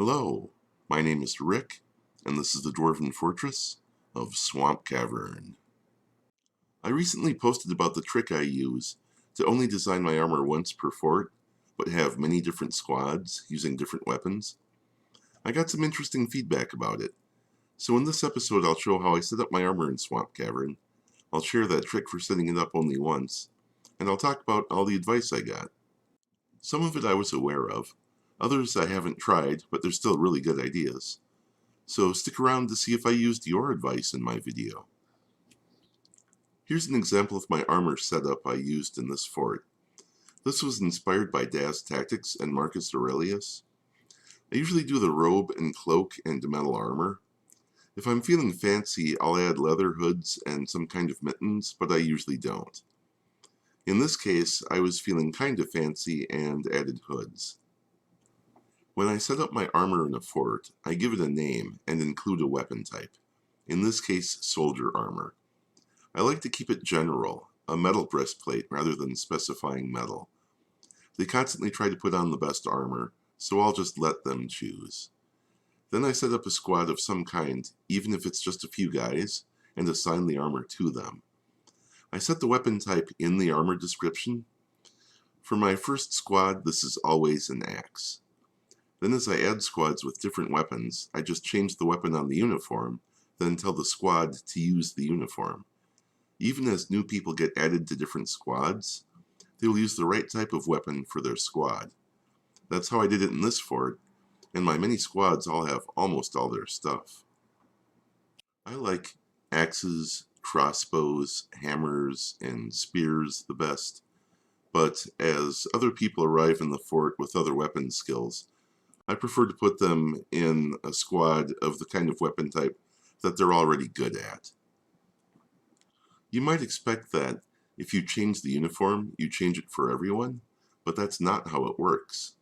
Hello, my name is Rick, and this is the Dwarven Fortress of Swamp Cavern. I recently posted about the trick I use to only design my armor once per fort, but have many different squads using different weapons. I got some interesting feedback about it, so in this episode I'll show how I set up my armor in Swamp Cavern, I'll share that trick for setting it up only once, and I'll talk about all the advice I got. Some of it I was aware of, others I haven't tried, but they're still really good ideas. So stick around to see if I used your advice in my video. Here's an example of my armor setup I used in this fort. This was inspired by Daz Tactics and Marcus Aurelius. I usually do the robe and cloak and metal armor. If I'm feeling fancy, I'll add leather hoods and some kind of mittens, but I usually don't. In this case, I was feeling kind of fancy and added hoods. When I set up my armor in a fort, I give it a name and include a weapon type. In this case, soldier armor. I like to keep it general, a metal breastplate rather than specifying metal. They constantly try to put on the best armor, so I'll just let them choose. Then I set up a squad of some kind, even if it's just a few guys, and assign the armor to them. I set the weapon type in the armor description. For my first squad, this is always an axe. Then as I add squads with different weapons, I just change the weapon on the uniform, then tell the squad to use the uniform. Even as new people get added to different squads, they will use the right type of weapon for their squad. That's how I did it in this fort, and my many squads all have almost all their stuff. I like axes, crossbows, hammers, and spears the best, but as other people arrive in the fort with other weapon skills, I prefer to put them in a squad of the kind of weapon type that they're already good at. You might expect that if you change the uniform, you change it for everyone, but that's not how it works.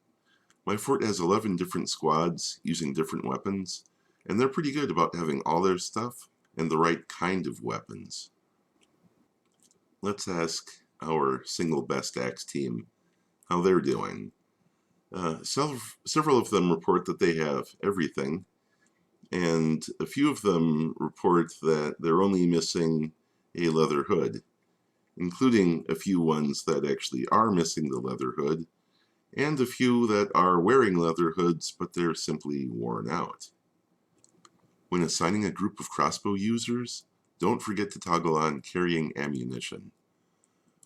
My fort has 11 different squads using different weapons, and they're pretty good about having all their stuff and the right kind of weapons. Let's ask our single best axe team how they're doing. Several of them report that they have everything, and a few of them report that they're only missing a leather hood, including a few ones that actually are missing the leather hood, and a few that are wearing leather hoods, but they're simply worn out. When assigning a group of crossbow users, don't forget to toggle on carrying ammunition.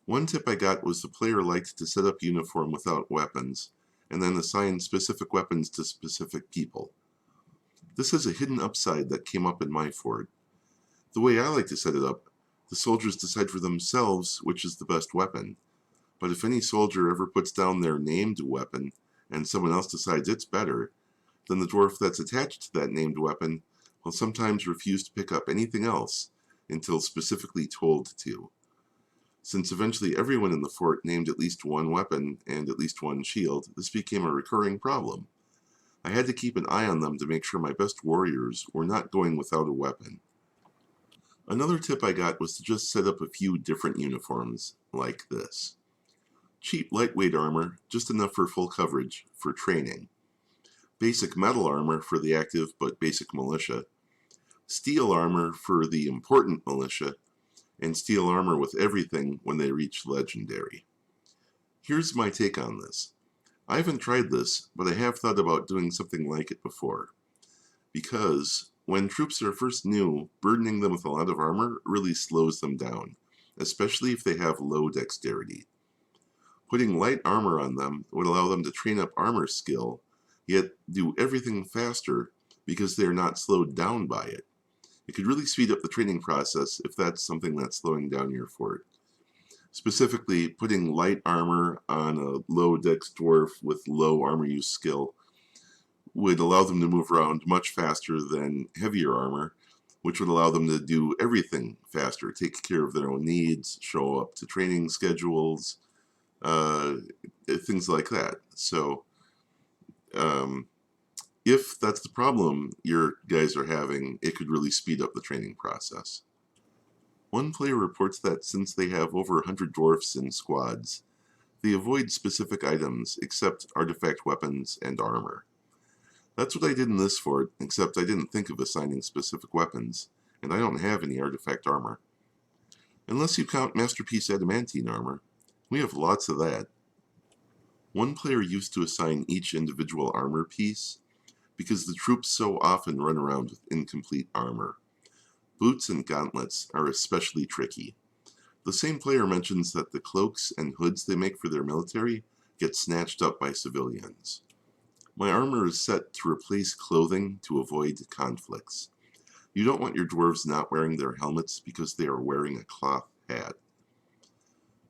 One tip I got was the player liked to set up uniform without weapons, and then assign specific weapons to specific people. This is a hidden upside that came up in my fort. The way I like to set it up, the soldiers decide for themselves which is the best weapon, but if any soldier ever puts down their named weapon and someone else decides it's better, then the dwarf that's attached to that named weapon will sometimes refuse to pick up anything else until specifically told to. Since eventually everyone in the fort named at least one weapon and at least one shield, this became a recurring problem. I had to keep an eye on them to make sure my best warriors were not going without a weapon. Another tip I got was to just set up a few different uniforms, like this. Cheap lightweight armor, just enough for full coverage, for training. Basic metal armor for the active but basic militia. Steel armor for the important militia, and steel armor with everything when they reach legendary. Here's my take on this. I haven't tried this, but I have thought about doing something like it before. Because when troops are first new, burdening them with a lot of armor really slows them down, especially if they have low dexterity. Putting light armor on them would allow them to train up armor skill, yet do everything faster because they are not slowed down by it. It could really speed up the training process if that's something that's slowing down your fort. Specifically, putting light armor on a low dex dwarf with low armor use skill would allow them to move around much faster than heavier armor, which would allow them to do everything faster, take care of their own needs, show up to training schedules, things like that. So, if that's the problem your guys are having, it could really speed up the training process. One player reports that since they have over 100 dwarfs in squads, they avoid specific items except artifact weapons and armor. That's what I did in this fort, except I didn't think of assigning specific weapons, and I don't have any artifact armor. Unless you count Masterpiece Adamantine armor. We have lots of that. One player used to assign each individual armor piece, because the troops so often run around with incomplete armor. Boots and gauntlets are especially tricky. The same player mentions that the cloaks and hoods they make for their military get snatched up by civilians. My armor is set to replace clothing to avoid conflicts. You don't want your dwarves not wearing their helmets because they are wearing a cloth hat.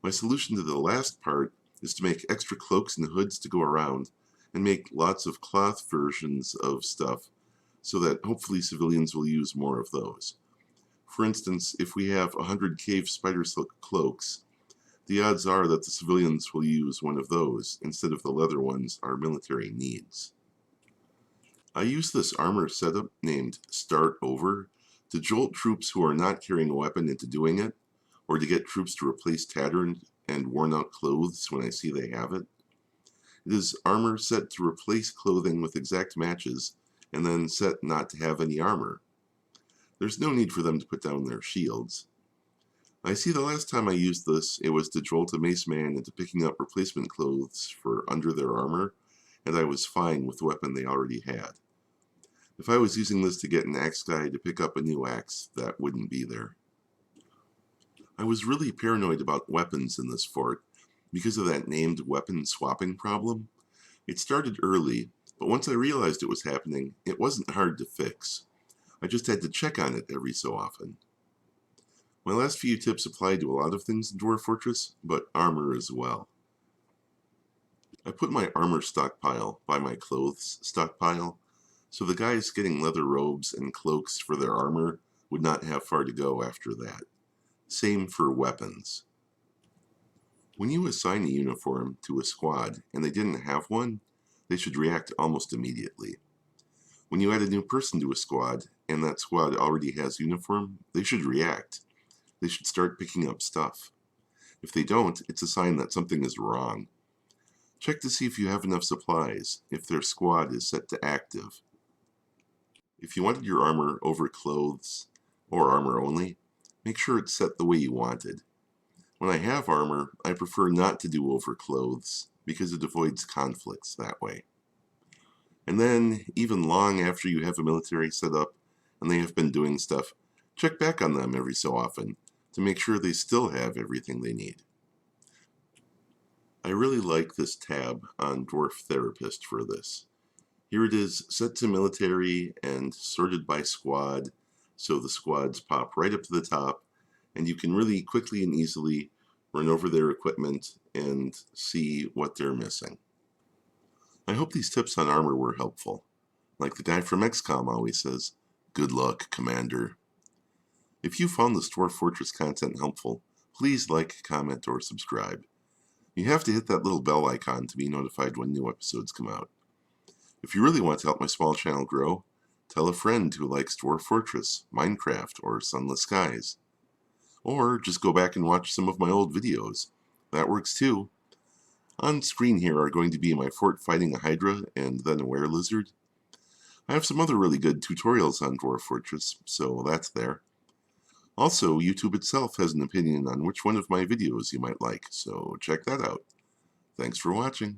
My solution to the last part is to make extra cloaks and hoods to go around and make lots of cloth versions of stuff so that hopefully civilians will use more of those. For instance, if we have 100 cave spider silk cloaks, the odds are that the civilians will use one of those instead of the leather ones our military needs. I use this armor setup named Start Over to jolt troops who are not carrying a weapon into doing it, or to get troops to replace tattered and worn out clothes when I see they have it. It is armor set to replace clothing with exact matches, and then set not to have any armor. There's no need for them to put down their shields. I see the last time I used this, it was to jolt a mace man into picking up replacement clothes for under their armor, and I was fine with the weapon they already had. If I was using this to get an axe guy to pick up a new axe, that wouldn't be there. I was really paranoid about weapons in this fort because of that named weapon swapping problem. It started early, but once I realized it was happening, it wasn't hard to fix. I just had to check on it every so often. My last few tips apply to a lot of things in Dwarf Fortress, but armor as well. I put my armor stockpile by my clothes stockpile, so the guys getting leather robes and cloaks for their armor would not have far to go after that. Same for weapons. When you assign a uniform to a squad and they didn't have one, they should react almost immediately. When you add a new person to a squad and that squad already has uniform, they should react. They should start picking up stuff. If they don't, it's a sign that something is wrong. Check to see if you have enough supplies, if their squad is set to active. If you wanted your armor over clothes, or armor only, make sure it's set the way you wanted. When I have armor, I prefer not to do over clothes, because it avoids conflicts that way. And then, even long after you have a military set up, and they have been doing stuff, check back on them every so often, to make sure they still have everything they need. I really like this tab on Dwarf Therapist for this. Here it is set to military and sorted by squad, so the squads pop right up to the top, and you can really quickly and easily run over their equipment and see what they're missing. I hope these tips on armor were helpful. Like the guy from XCOM always says, good luck, Commander. If you found this Dwarf Fortress content helpful, please like, comment, or subscribe. You have to hit that little bell icon to be notified when new episodes come out. If you really want to help my small channel grow, tell a friend who likes Dwarf Fortress, Minecraft, or Sunless Skies. Or just go back and watch some of my old videos. That works too. On screen here are going to be my fort fighting a Hydra and then a were-lizard. I have some other really good tutorials on Dwarf Fortress, so that's there. Also, YouTube itself has an opinion on which one of my videos you might like, so check that out. Thanks for watching.